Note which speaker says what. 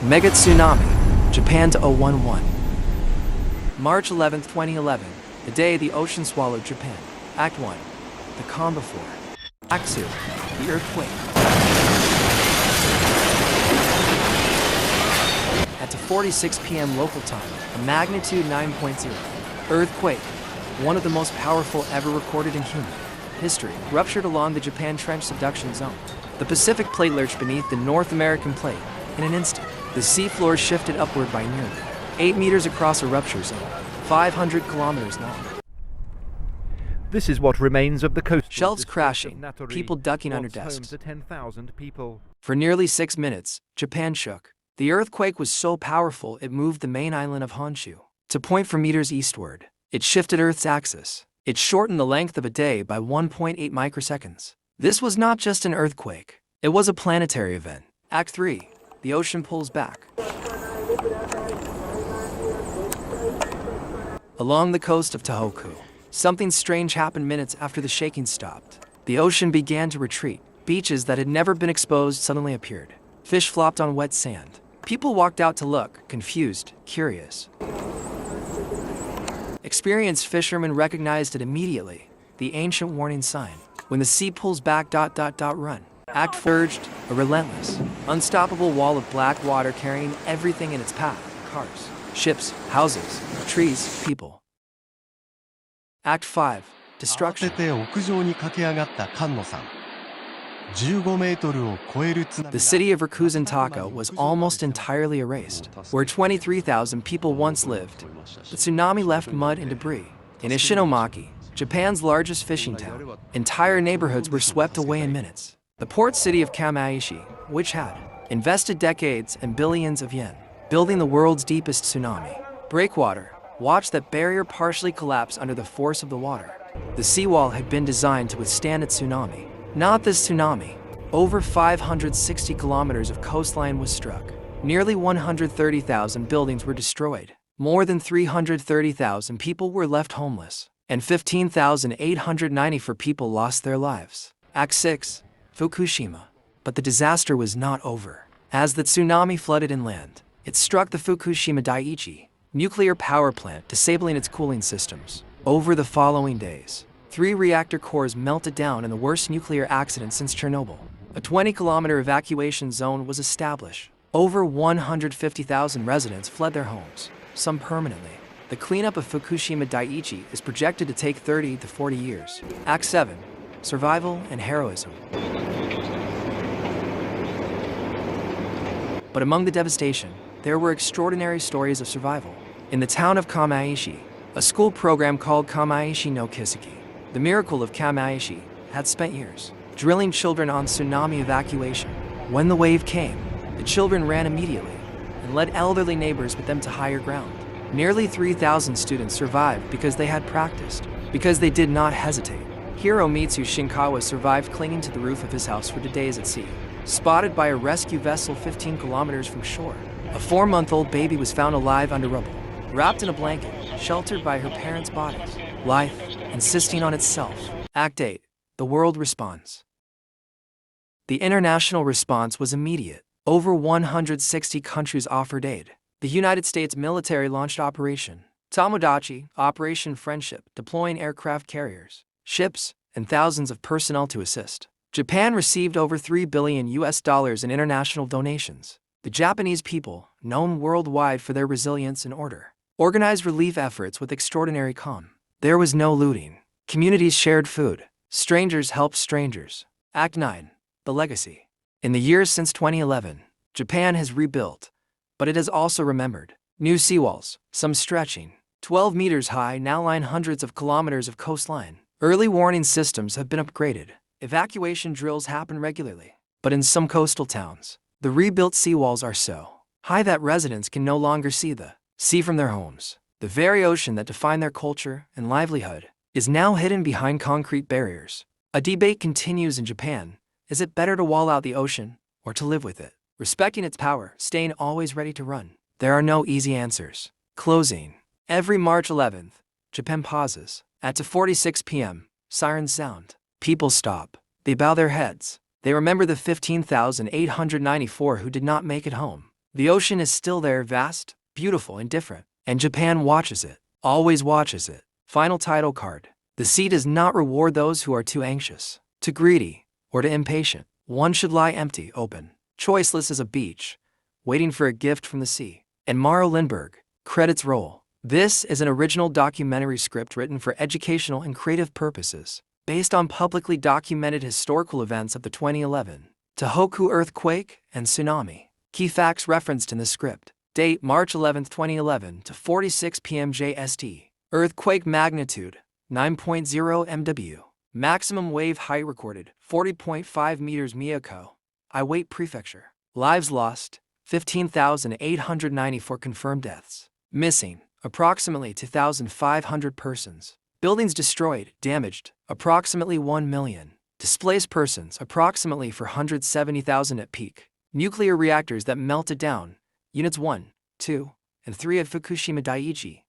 Speaker 1: Mega Tsunami, Japan to 011. March 11, 2011, the day the ocean swallowed Japan. Act 1, the calm before. Act 2, the earthquake. At 2:46 p.m. local time, a magnitude 9.0 earthquake, one of the most powerful ever recorded in human history, ruptured along the Japan Trench subduction zone. The Pacific plate lurched beneath the North American plate. In an instant, the seafloor shifted upward by nearly 8 meters across a rupture zone, 500 kilometers long.
Speaker 2: This is what remains of the coast.
Speaker 1: Shelves crashing, people ducking under desks.
Speaker 2: 10,000 people.
Speaker 1: For nearly 6 minutes, Japan shook. The earthquake was so powerful it moved the main island of Honshu to 0.4 meters eastward. It shifted Earth's axis. It shortened the length of a day by 1.8 microseconds. This was not just an earthquake. It was a planetary event. Act 3. The ocean pulls back. Along the coast of Tohoku, something strange happened minutes after the shaking stopped. The ocean began to retreat. Beaches that had never been exposed suddenly appeared. Fish flopped on wet sand. People walked out to look, confused, curious. Experienced fishermen recognized it immediately, the ancient warning sign. When the sea pulls back, run. Act 4 urged a relentless, unstoppable wall of black water carrying everything in its path. Cars, ships, houses, trees, people. Act 5, destruction. The city of Rakuzan-Taka was almost entirely erased, where 23,000 people once lived. The tsunami left mud and debris. In Ishinomaki, Japan's largest fishing town, entire neighborhoods were swept away in minutes. The port city of Kamaishi, which had invested decades and billions of yen, building the world's deepest tsunami breakwater, watched that barrier partially collapse under the force of the water. The seawall had been designed to withstand a tsunami. Not this tsunami. Over 560 kilometers of coastline was struck. Nearly 130,000 buildings were destroyed. More than 330,000 people were left homeless, and 15,894 people lost their lives. Act 6, Fukushima. But the disaster was not over. As the tsunami flooded inland, it struck the Fukushima Daiichi nuclear power plant, disabling its cooling systems. Over the following days, 3 reactor cores melted down in the worst nuclear accident since Chernobyl. A 20-kilometer evacuation zone was established. Over 150,000 residents fled their homes, some permanently. The cleanup of Fukushima Daiichi is projected to take 30 to 40 years. Act 7, survival and heroism. But among the devastation, there were extraordinary stories of survival. In the town of Kamaishi, a school program called Kamaishi no Kiseki, the miracle of Kamaishi, had spent years drilling children on tsunami evacuation. When the wave came, the children ran immediately and led elderly neighbors with them to higher ground. Nearly 3,000 students survived because they had practiced, because they did not hesitate. Hiromitsu Shinkawa survived clinging to the roof of his house for days at sea. Spotted by a rescue vessel 15 kilometers from shore, a 4-month-old baby was found alive under rubble, wrapped in a blanket, sheltered by her parents' bodies, life insisting on itself. Act 8, the world responds. The international response was immediate. Over 160 countries offered aid. The United States military launched Operation Tomodachi, Operation Friendship, deploying aircraft carriers, ships, and thousands of personnel to assist. Japan received over $3 billion in international donations. The Japanese people, known worldwide for their resilience and order, organized relief efforts with extraordinary calm. There was no looting. Communities shared food. Strangers helped strangers. Act 9, the legacy. In the years since 2011, Japan has rebuilt, but it has also remembered. New seawalls, some stretching 12 meters high, now line hundreds of kilometers of coastline. Early warning systems have been upgraded. Evacuation drills happen regularly. But in some coastal towns, the rebuilt seawalls are so high that residents can no longer see the sea from their homes. The very ocean that defined their culture and livelihood is now hidden behind concrete barriers. A debate continues in Japan. Is it better to wall out the ocean or to live with it? Respecting its power, staying always ready to run. There are no easy answers. Closing. Every March 11th, Japan pauses. At 2:46 p.m., sirens sound. People stop. They bow their heads. They remember the 15,894 who did not make it home. The ocean is still there, vast, beautiful, and different. And Japan watches it, always watches it. Final title card. The sea does not reward those who are too anxious, too greedy, or too impatient. One should lie empty, open, choiceless as a beach, waiting for a gift from the sea. And Maro Lindbergh, credits roll. This is an original documentary script written for educational and creative purposes, based on publicly documented historical events of the 2011 Tohoku earthquake and tsunami. Key facts referenced in the script. Date March 11, 2011 to 46 p.m. JST. Earthquake magnitude 9.0 MW. Maximum wave height recorded 40.5 meters. Miyako, Iwate Prefecture. Lives lost 15,894. Confirmed deaths. Missing approximately 2,500 persons. Buildings destroyed, damaged approximately 1 million. Displaced persons approximately 470,000 at peak. Nuclear reactors that melted down. Units 1, 2, and 3 at Fukushima Daiichi.